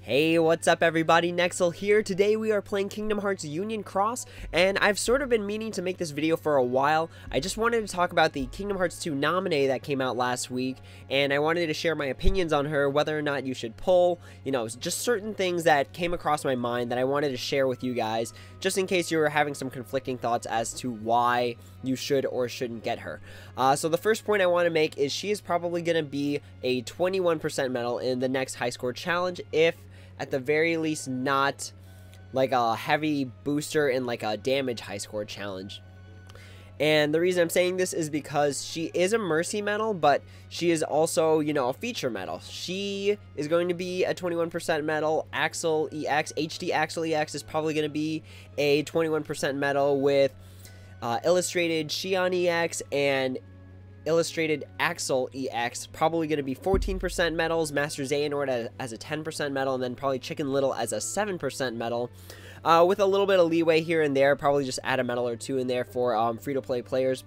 Hey, what's up everybody, Nexel here. Today we are playing Kingdom Hearts Union Cross, and I've sort of been meaning to make this video for a while. I just wanted to talk about the Kingdom Hearts 2 Namine that came out last week, and I wanted to share my opinions on her, whether or not you should pull, just certain things that came across my mind that I wanted to share with you guys, just in case you were having some conflicting thoughts as to why you should or shouldn't get her. So the first point I want to make is she is probably going to be a 21% medal in the next high score challenge, if at the very least not like a heavy booster in like a damage high score challenge. And the reason I'm saying this is because she is a mercy medal, but she is also, a feature medal. She is going to be a 21% medal. Axel EX, HD Axel EX is probably going to be a 21% medal, with illustrated Xion EX and illustrated Axel EX probably going to be 14% medals, Master Xehanort as a 10% medal, and then probably Chicken Little as a 7% medal, with a little bit of leeway here and there. Probably just add a medal or two in there for free-to-play players.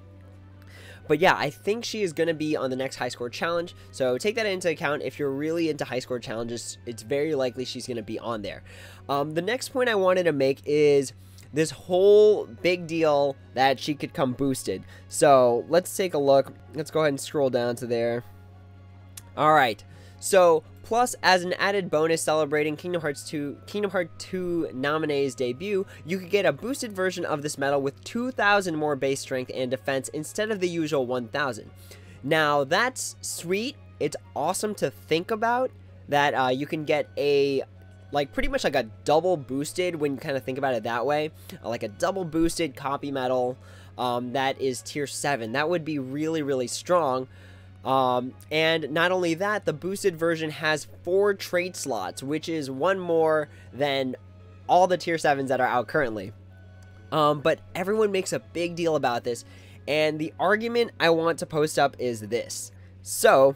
But yeah, I think she is going to be on the next high score challenge, so take that into account. If you're really into high score challenges, it's very likely she's going to be on there. The next point I wanted to make is this whole big deal that she could come boosted. So let's take a look. Let's go ahead and scroll down to there. Alright, so plus, as an added bonus celebrating Kingdom Hearts 2 Namine's debut, you could get a boosted version of this medal with 2,000 more base strength and defense instead of the usual 1,000. Now that's sweet. It's awesome to think about that you can get a pretty much like a double boosted, when you kind of think about it that way, like a double boosted copy medal that is tier 7. That would be really, really strong. And not only that, the boosted version has 4 trait slots, which is one more than all the tier 7s that are out currently. But everyone makes a big deal about this, and the argument I want to post up is this. So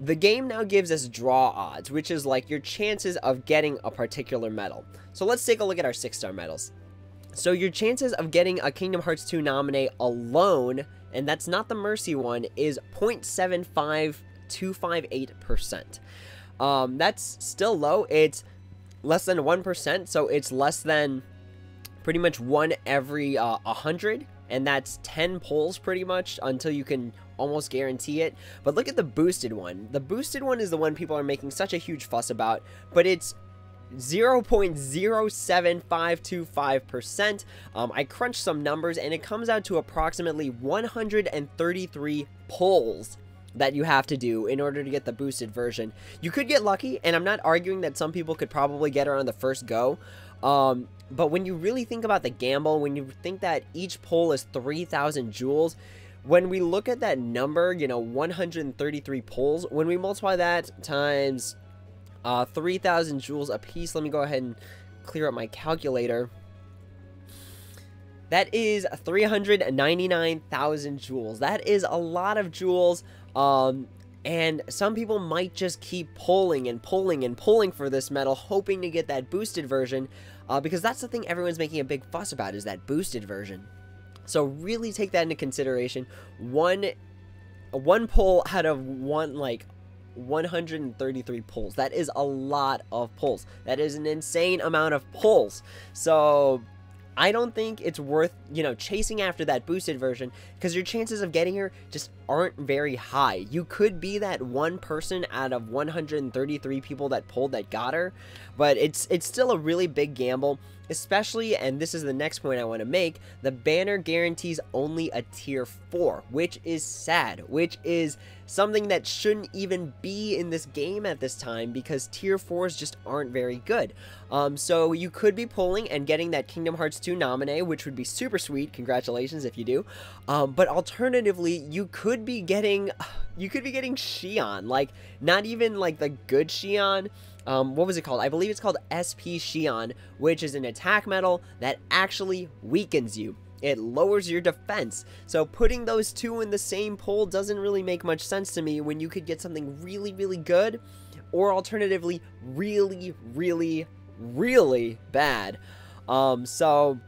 the game now gives us draw odds, which is like your chances of getting a particular medal. So let's take a look at our 6-star medals. So your chances of getting a Kingdom Hearts 2 Namine alone, and that's not the Mercy one, is 0.75258%. That's still low. It's less than 1%, so it's less than pretty much 1 every 100. And that's 10 pulls pretty much until you can almost guarantee it. But look at the boosted one. The boosted one is the one people are making such a huge fuss about, but it's 0.07525%. I crunched some numbers, and it comes out to approximately 133 pulls that you have to do in order to get the boosted version. You could get lucky, and I'm not arguing that some people could probably get her on the first go. But when you really think about the gamble, when you think that each pull is 3,000 jewels, when we look at that number, 133 pulls, when we multiply that times 3,000 jewels a piece, let me go ahead and clear up my calculator. That is 399,000 jewels. That is a lot of jewels. And some people might just keep pulling and pulling and pulling for this medal, hoping to get that boosted version, because that's the thing everyone's making a big fuss about, is that boosted version. So really take that into consideration. One pull out of 133 pulls. That is a lot of pulls. That is an insane amount of pulls. So I don't think it's worth, chasing after that boosted version, because your chances of getting her just aren't very high. You could be that one person out of 133 people that pulled that got her, but it's still a really big gamble, especially, and this is the next point I want to make, the banner guarantees only a tier 4, which is sad, which is something that shouldn't even be in this game at this time, because tier 4s just aren't very good. So you could be pulling and getting that Kingdom Hearts 2 Namine, which would be super sweet. Congratulations if you do. But alternatively, you could be getting Xion, like not even like the good Xion. What was it called? I believe it's called SP Xion, which is an attack medal that actually weakens you. It lowers your defense. So putting those two in the same pull doesn't really make much sense to me, when you could get something really, really good, or alternatively really, really, really bad. So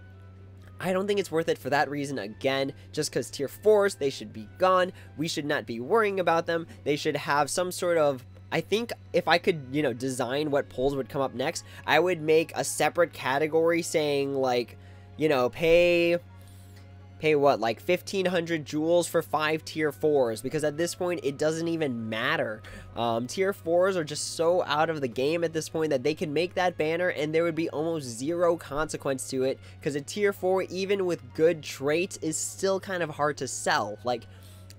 I don't think it's worth it for that reason. Again, just because tier 4s, they should be gone. We should not be worrying about them. They should have some sort of I think if I could, you know, design what pulls would come up next, I would make a separate category saying, like, you know, pay what, like 1,500 jewels for 5 tier 4s, because at this point it doesn't even matter. Tier 4s are just so out of the game at this point that they can make that banner and there would be almost zero consequence to it, because a tier 4, even with good traits, is still kind of hard to sell. Like,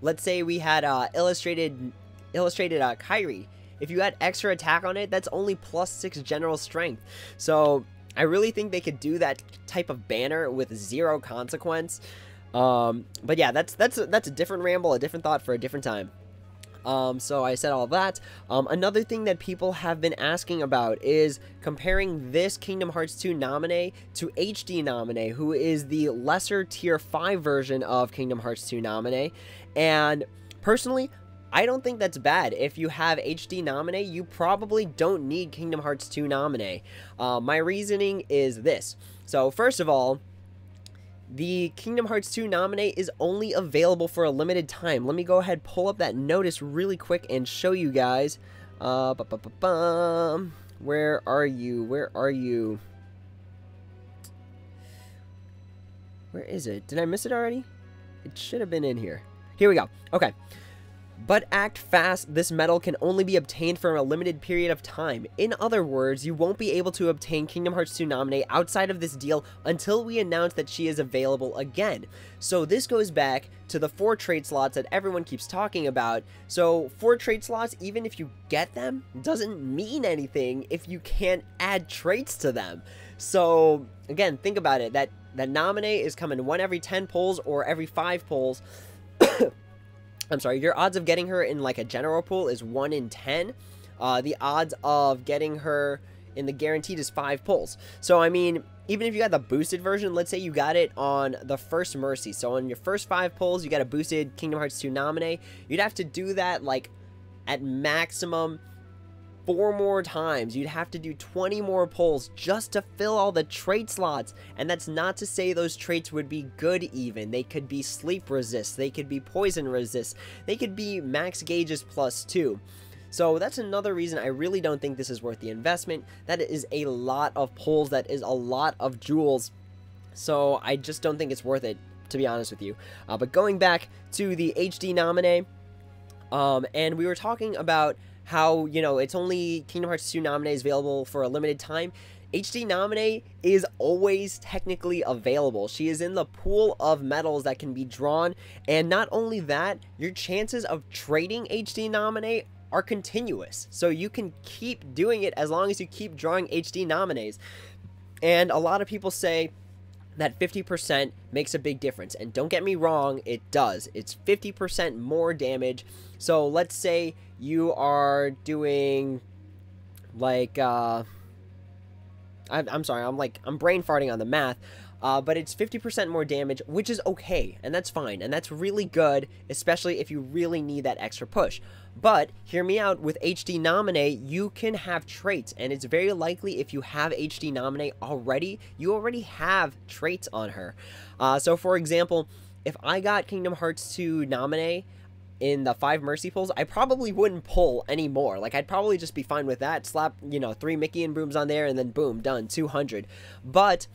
let's say we had illustrated KHII. If you had extra attack on it, that's only +6 general strength. So I really think they could do that type of banner with zero consequence. But yeah, that's a different ramble, a different thought for a different time. So I said all of that. Another thing that people have been asking about is comparing this Kingdom Hearts 2 Namine to HD Namine, who is the lesser tier 5 version of Kingdom Hearts 2 Namine. And personally, I don't think that's bad. If you have HD Namine, you probably don't need Kingdom Hearts 2 Namine. My reasoning is this. So first of all, the Kingdom Hearts 2 Namine is only available for a limited time. Let me go ahead, pull up that notice really quick and show you guys. Where are you? Where are you? Where is it? Did I miss it already? It should have been in here. Here we go. Okay. But act fast, this medal can only be obtained for a limited period of time. In other words, you won't be able to obtain Kingdom Hearts 2 Namine outside of this deal until we announce that she is available again. So this goes back to the 4 trade slots that everyone keeps talking about. So 4 trade slots, even if you get them, doesn't mean anything if you can't add traits to them. So again, think about it. That Namine is coming 1 every 10 pulls or every 5 pulls. I'm sorry, your odds of getting her in like a general pool is 1 in 10. The odds of getting her in the guaranteed is 5 pulls. So I mean, even if you got the boosted version, let's say you got it on the first Mercy. So on your first 5 pulls, you got a boosted Kingdom Hearts 2 Namine. You'd have to do that like at maximum 4 more times. You'd have to do 20 more pulls just to fill all the trait slots. And that's not to say those traits would be good even. They could be sleep resist, they could be poison resist, they could be max gauges +2. So that's another reason I really don't think this is worth the investment. That is a lot of pulls, that is a lot of jewels. So I just don't think it's worth it, to be honest with you. But going back to the HD Namine, and we were talking about how, you know, it's only Kingdom Hearts 2 Namine is available for a limited time. HD Namine is always technically available. She is in the pool of medals that can be drawn, and not only that, your chances of trading HD Namine are continuous. So you can keep doing it as long as you keep drawing HD Namines. And a lot of people say that 50% makes a big difference, and don't get me wrong, it does. It's 50% more damage. So let's say you are doing like I'm sorry, I'm brain farting on the math, but it's 50% more damage, which is okay, and that's fine, and that's really good, especially if you really need that extra push. But hear me out, with HD Namine, you can have traits, and it's very likely if you have HD Namine already, you already have traits on her. So for example, if I got Kingdom Hearts 2 Namine in the 5 Mercy pulls, I probably wouldn't pull anymore. Like, I'd probably just be fine with that, slap, you know, 3 Mickey and Brooms on there, and then boom, done, 200. But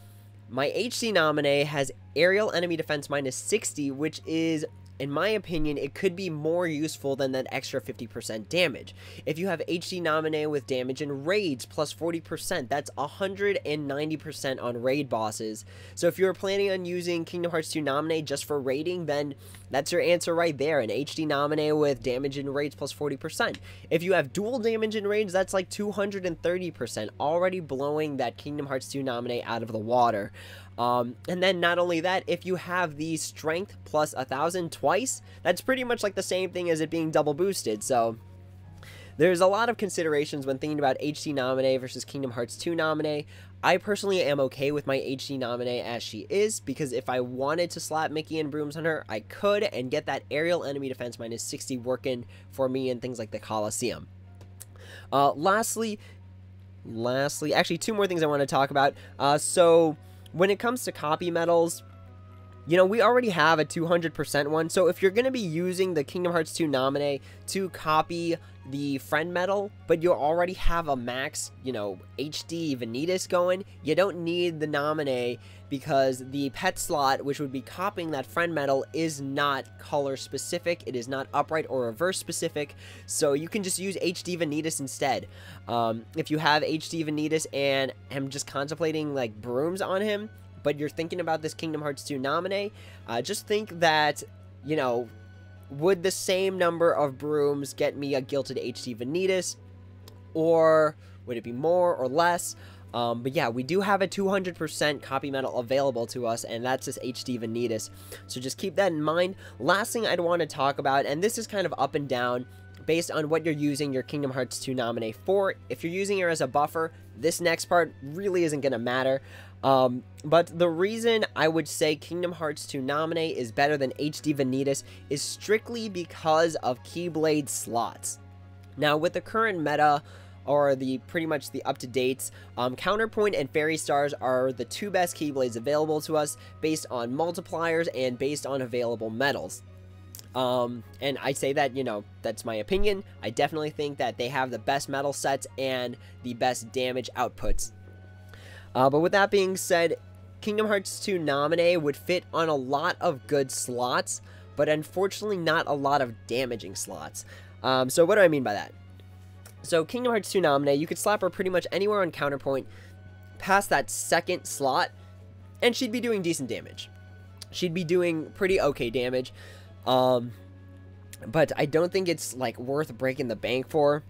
my HD Namine has aerial enemy defense -60, which is, in my opinion, it could be more useful than that extra 50% damage. If you have HD Namine with damage and raids +40%, that's 190% on raid bosses. So if you're planning on using Kingdom Hearts 2 Namine just for raiding, then that's your answer right there, an HD Namine with damage and raids +40%. If you have dual damage and raids, that's like 230%, already blowing that Kingdom Hearts 2 Namine out of the water. And then not only that, if you have the strength plus 1,000 twice, that's pretty much like the same thing as it being double boosted. So there's a lot of considerations when thinking about HD Namine versus Kingdom Hearts 2 Namine. I personally am okay with my HD Namine as she is, because if I wanted to slap Mickey and Brooms on her, I could, and get that aerial enemy defense -60 working for me in things like the Coliseum. Lastly, actually 2 more things I want to talk about. So when it comes to copy medals, you know, we already have a 200% one, so if you're going to be using the Kingdom Hearts 2 Namine to copy the friend medal, but you already have a max, you know, HD Vanitas going, you don't need the Namine because the pet slot, which would be copying that friend medal, is not color specific, it is not upright or reverse specific, so you can just use HD Vanitas instead. If you have HD Vanitas and am just contemplating like brooms on him, but you're thinking about this Kingdom Hearts 2 Namine, just think that, you know, would the same number of brooms get me a Gilded HD Vanitas, or would it be more or less? But yeah, we do have a 200% copy medal available to us, and that's this HD Vanitas, so just keep that in mind. Last thing I'd want to talk about, and this is kind of up and down, based on what you're using your Kingdom Hearts 2 Namine for. If you're using her as a buffer, this next part really isn't going to matter. But the reason I would say Kingdom Hearts 2 Namine is better than HD Vanitas is strictly because of Keyblade slots. Now, with the current meta, or the pretty much the up-to-dates, Counterpoint and Fairy Stars are the two best Keyblades available to us based on multipliers and based on available medals. And I say that, you know, that's my opinion. I definitely think that they have the best medal sets and the best damage outputs. But with that being said, Kingdom Hearts 2 Namine would fit on a lot of good slots, but unfortunately not a lot of damaging slots. So what do I mean by that? So Kingdom Hearts 2 Namine, you could slap her pretty much anywhere on Counterpoint past that second slot, and she'd be doing decent damage. She'd be doing pretty okay damage. But I don't think it's like worth breaking the bank for.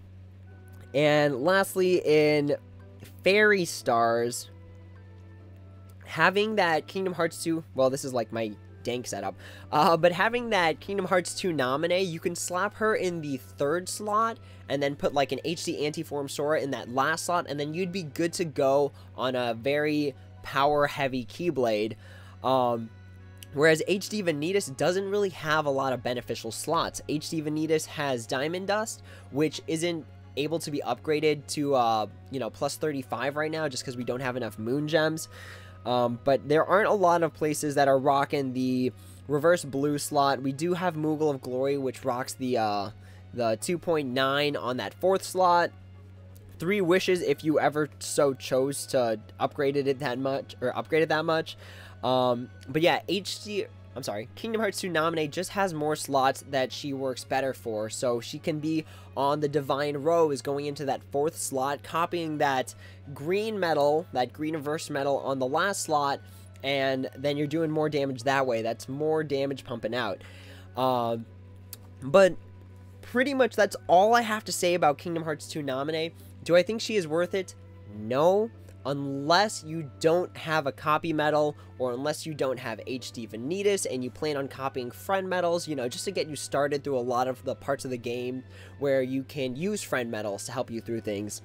And lastly, in Fairy Stars, having that Kingdom Hearts 2, well, this is like my dank setup, but having that Kingdom Hearts 2 Namine, you can slap her in the third slot and then put like an HD Antiform Sora in that last slot, and then you'd be good to go on a very power heavy Keyblade. Whereas HD Vanitas doesn't really have a lot of beneficial slots. HD Vanitas has Diamond Dust, which isn't able to be upgraded to, you know, plus 35 right now, just because we don't have enough Moon Gems. But there aren't a lot of places that are rocking the reverse blue slot. We do have Moogle of Glory, which rocks the 2.9 on that fourth slot. 3 Wishes if you ever so chose to upgrade it that much, or upgrade it that much. But yeah, Kingdom Hearts 2 Namine just has more slots that she works better for, so she can be on the Divine Rose going into that fourth slot, copying that green medal, that green reverse medal on the last slot, and then you're doing more damage that way. That's more damage pumping out. But pretty much that's all I have to say about Kingdom Hearts 2 Namine. Do I think she is worth it? No. Unless you don't have a copy medal, or unless you don't have HD Vanitas and you plan on copying friend medals, you know, just to get you started through a lot of the parts of the game where you can use friend medals to help you through things.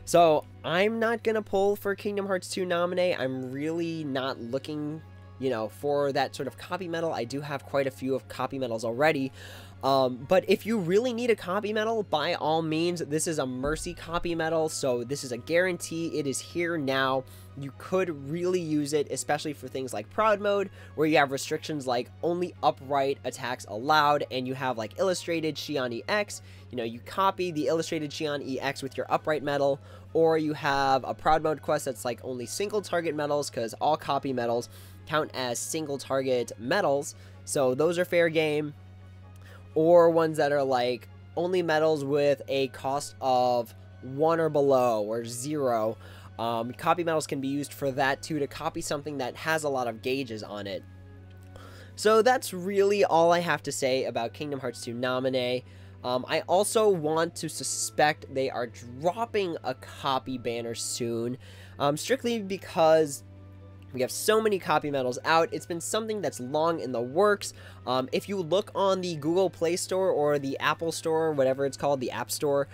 So I'm not gonna pull for Kingdom Hearts 2 Namine. I'm really not looking, you know, for that sort of copy medal. I do have quite a few of copy medals already. But if you really need a copy medal, by all means, this is a Mercy copy medal, so this is a guarantee. It is here now. You could really use it, especially for things like Proud Mode, where you have restrictions like only upright attacks allowed, and you have like Illustrated Xion EX. You know, you copy the Illustrated Xion EX with your upright medal, or you have a Proud Mode quest that's like only single target medals, because all copy medals count as single target medals, so those are fair game. Or ones that are like only medals with a cost of 1 or below, or 0. Copy medals can be used for that too, to copy something that has a lot of gauges on it. So that's really all I have to say about Kingdom Hearts 2 Namine. I also want to suspect they are dropping a copy banner soon, strictly because we have so many copy medals out. It's been something that's long in the works. If you look on the Google Play Store or the Apple Store, whatever it's called, the App Store,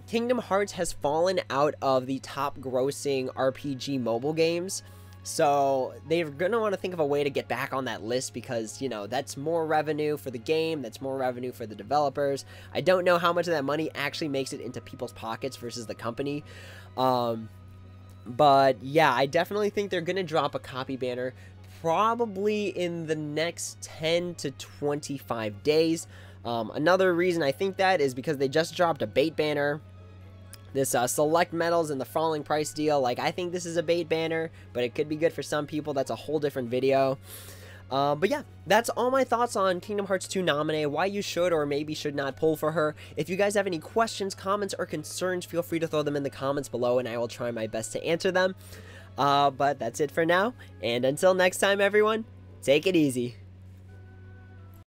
Kingdom Hearts has fallen out of the top grossing RPG mobile games. So they're going to want to think of a way to get back on that list, because, you know, that's more revenue for the game, that's more revenue for the developers. I don't know how much of that money actually makes it into people's pockets versus the company. But yeah, I definitely think they're going to drop a copy banner probably in the next 10 to 25 days. Another reason I think that is because they just dropped a bait banner. This select metals and the falling price deal, like, I think this is a bait banner, but it could be good for some people. That's a whole different video. But yeah, that's all my thoughts on Kingdom Hearts 2 Namine, why you should or maybe should not pull for her. If you guys have any questions, comments, or concerns, feel free to throw them in the comments below, and I will try my best to answer them. But that's it for now, and until next time, everyone, take it easy.